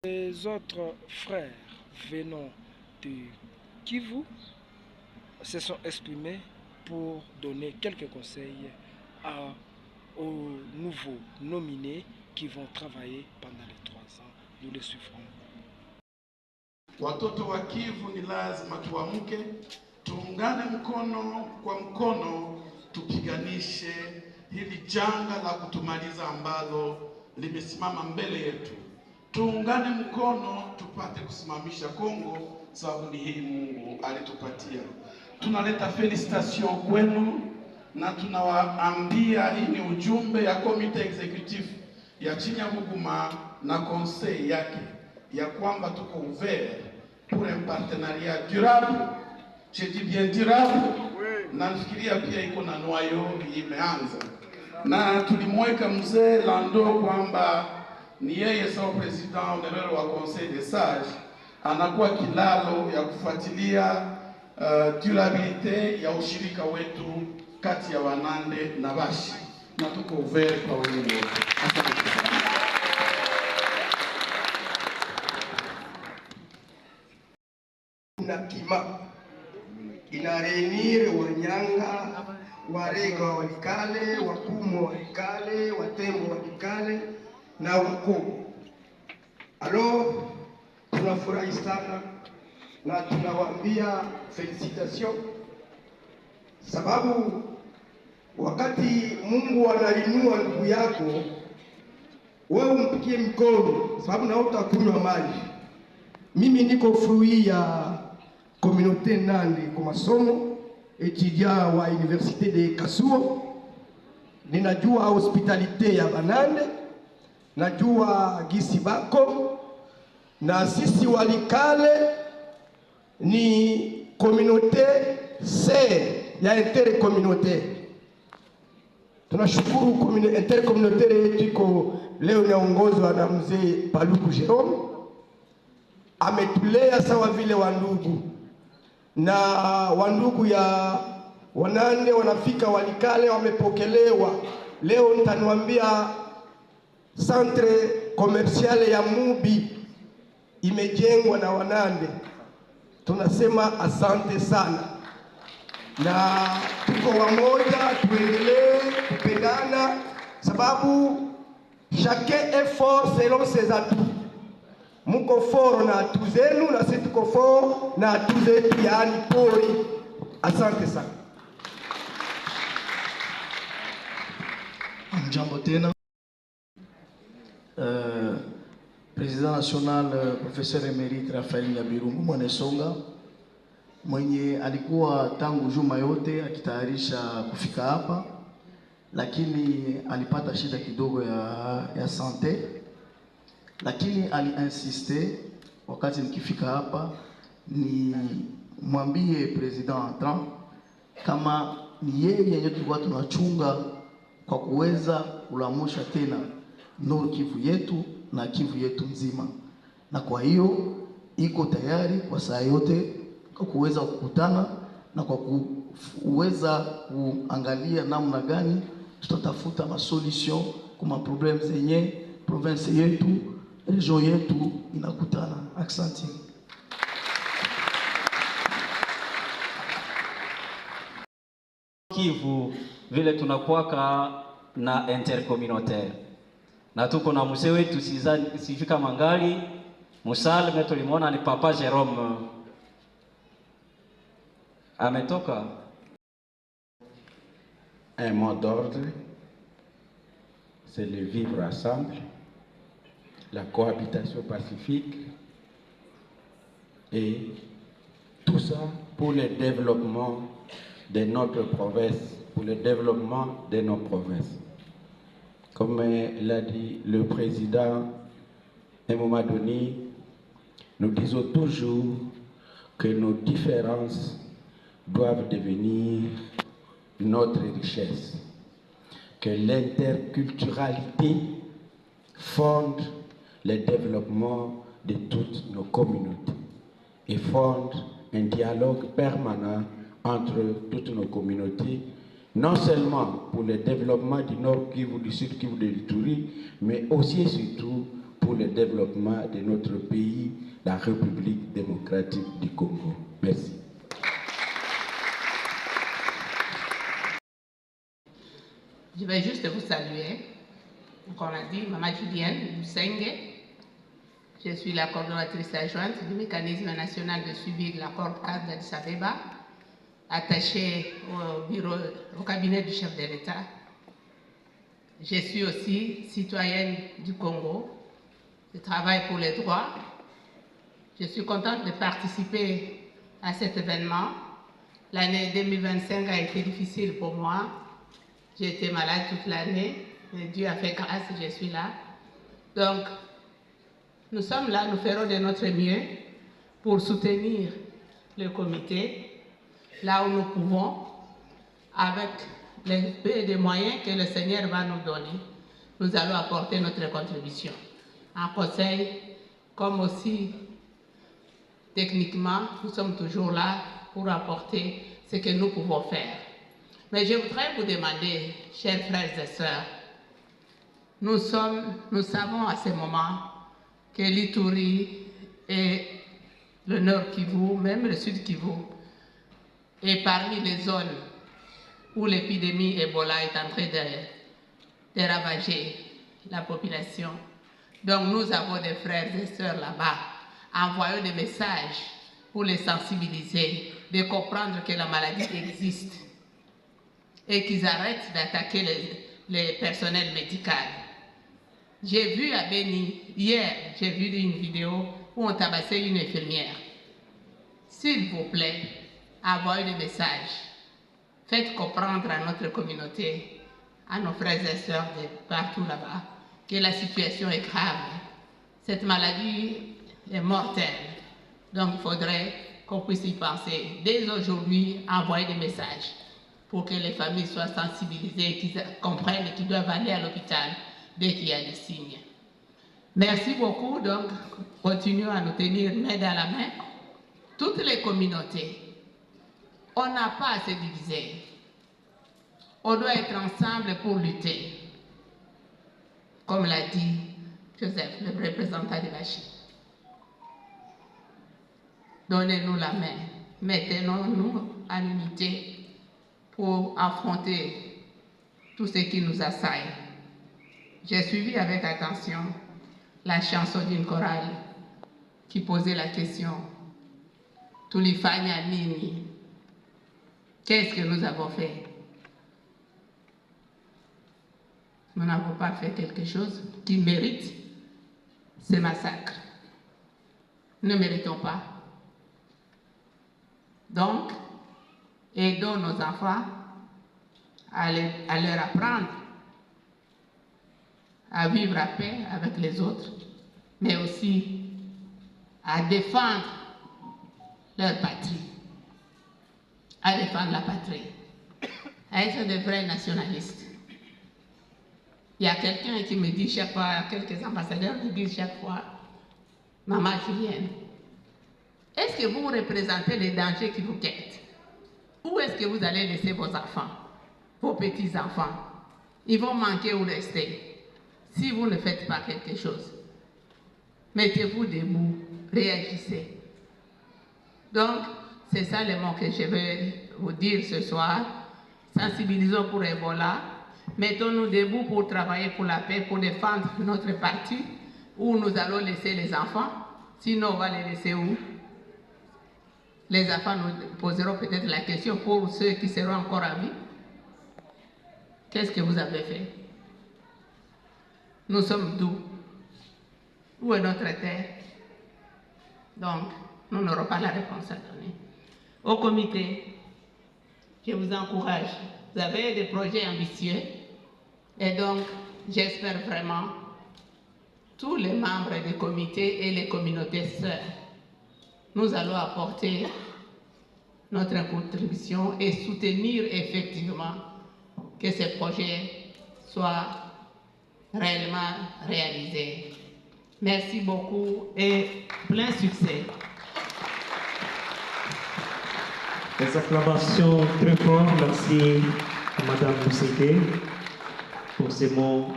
Les autres frères venant de Kivu se sont exprimés pour donner quelques conseils aux nouveaux nominés qui vont travailler pendant les 3 ans. Nous les suivrons. Watoto wa Kivu ni lazima tuamke, tuungane mkono kwa mkono, tupiganishe hili janga la kutumaliza ambalo limesimama mbele yetu. Tuungane mkono tupate kusimamisha Kongo, sababu ni hii Mungu alitupatia. Tunaleta felicitation kwenu na tunawaambia hii ni ujumbe ya komite executive ya Chinyabuguma na conseil yake ya kwamba tuko ouvert pour un partenariat durable. Je dis bien durable. Na nafikiria pia iko na noyo imeanza. Na tulimweka mzee Lando kwamba ni yeye sawa president honorable wa conseil des sages anakuwa kilalo ya kufuatilia durabilite ya ushirika wetu kati ya Wanande na Bashi, na tuko ouvert kwa wengine. Na kima ina reunir Wanyanga, Warega wa Walikale, Wakumo wa Walikale, Watembo wa Walikale na Wakobo. Alors tunafurahi sana na tunawaambia felicitation, sababu wakati Mungu analinua ndugu yako wewe umpikie mkono, sababu na utakunywa maji. Mimi niko fruit ya communauté Nandi kwa masomo, étudiant wa université de Kasuo. Ninajua hospitalite ya Banande, najua gisi bako, na sisi Walikale ni communauté serre ya intercommunautaire. Tunashukuru intercommunautaire yetu iko leo inaongozwa na mzee Paluku Jerome. Ametulea sawa vile wandugu, na wandugu ya Wanande wanafika Walikale wamepokelewa. Leo nitanuambia centre commercial ya Mubi imejengwa na Wanande. Tunasema asante sana, na tuko wamoja, tuendelee kupendana, sababu chacun est fort selon ses atouts. Muko fort na atu zenu na sisi tuko fort na atu zetu, yaani pori. Asante sana. Jambo tena. President national professeur emerite Raphael Nyabirungu Mwanesonga, mwenye alikuwa tangu juma yote akitayarisha kufika hapa, lakini alipata shida kidogo ya sante, lakini aliinsiste wakati nikifika hapa ni mwambie president entrant kama ni yeye yenye tulikuwa tunachunga kwa kuweza kulamusha tena Nord Kivu yetu na Kivu yetu nzima, na kwa hiyo iko tayari kwa saa yote kwa kuweza kukutana na kwa kuweza kuangalia namna gani tutatafuta masolution kwa problem zenye province yetu, region yetu inakutana. Asante. Kivu vile tunakuwaka na intercommunautaire na tuko na mzee wetu sifika mangali Musalme, tulimwona ni Papa Jerome ametoka. Un mot d'ordre, c'est le vivre ensemble, la cohabitation pacifique, et tout ça pour le développement de notre province, pour le développement de nos provinces. Comme l'a dit le président, à un moment donné, nous disons toujours que nos différences doivent devenir notre richesse, que l'interculturalité fonde le développement de toutes nos communautés et fonde un dialogue permanent entre toutes nos communautés, non seulement pour le développement du Nord Kivu, du Sud Kivu, de l'Ituri, mais aussi et surtout pour pour le développement de notre pays, la République démocratique du Congo. Merci. Je vais juste vous saluer. Comme on a dit, Maman Julienne Lusenge. Je suis la coordonnatrice adjointe du mécanisme national de suivi de l'accord cadre d'Addis Abeba, attachée au cabinet du chef de l'État. Je suis aussi citoyenne du Congo. Je travaille pour les droits. Je suis contente de participer à cet événement. L'année 2025 a été difficile pour moi. J'ai été malade toute l'année. Dieu a fait grâce, je suis là. Donc, nous sommes là, nous ferons de notre mieux pour soutenir le comité, là où nous pouvons, avec les peu de moyens que le Seigneur va nous donner. Nous allons apporter notre contribution. En conseil, comme aussi techniquement, nous sommes toujours là pour apporter ce que nous pouvons faire. Mais je voudrais vous demander, chers frères et sœurs, nous savons à ce moment que l'Ituri et le Nord Kivu, même le Sud Kivu, est parmi les zones où l'épidémie Ebola est en train de ravager la population. Donc nous avons des frères et sœurs là-bas, envoyons des messages pour les sensibiliser, de comprendre que la maladie existe et qu'ils arrêtent d'attaquer les personnels médicaux. J'ai vu à Beni, hier, j'ai vu une vidéo où on tabassait une infirmière. S'il vous plaît, envoyez des messages. Faites comprendre à notre communauté, à nos frères et sœurs de partout là-bas, que la situation est grave. Cette maladie est mortelle. Donc il faudrait qu'on puisse y penser. Dès aujourd'hui, envoyer des messages pour que les familles soient sensibilisées, qu'ils comprennent qu'ils doivent aller à l'hôpital dès qu'il y a des signes. Merci beaucoup. Donc, continuons à nous tenir main dans la main. Toutes les communautés, on n'a pas à se diviser. On doit être ensemble pour lutter. Comme l'a dit Joseph, le représentant de la Chine. Donnez-nous la main. Mettez-nous en unité pour affronter tout ce qui nous assaille. J'ai suivi avec attention la chanson d'une chorale qui posait la question « Tulifanya nini ?» Qu'est-ce que nous avons fait? Nous n'avons pas fait quelque chose qui mérite ce massacre. Nous ne méritons pas. Donc, aidons nos enfants à leur apprendre à vivre en paix avec les autres, mais aussi à défendre leur patrie, à défendre la patrie, à être de vrais nationalistes. Il y a quelqu'un qui me dit chaque fois, quelques ambassadeurs me disent chaque fois, Maman Julienne, est-ce que vous représentez les dangers qui vous guettent? Où est-ce que vous allez laisser vos enfants, vos petits-enfants? Ils vont manquer ou rester si vous ne faites pas quelque chose. Mettez-vous debout, réagissez. Donc, c'est ça le mot que je vais vous dire ce soir. Sensibilisons pour Ebola. Mettons-nous debout pour travailler pour la paix, pour défendre notre parti, où nous allons laisser les enfants. Sinon, on va les laisser où? Les enfants nous poseront peut-être la question pour ceux qui seront encore en vie. Qu'est-ce que vous avez fait? Nous sommes d'où? Où est notre terre? Donc, nous n'aurons pas la réponse à donner. Au comité, je vous encourage. Vous avez des projets ambitieux. Et donc, j'espère vraiment tous les membres du comité et les communautés sœurs, nous allons apporter notre contribution et soutenir effectivement que ces projets soient réellement réalisés. Merci beaucoup et plein succès. Des acclamations très fortes. Merci à Madame Mousseke pour ces mots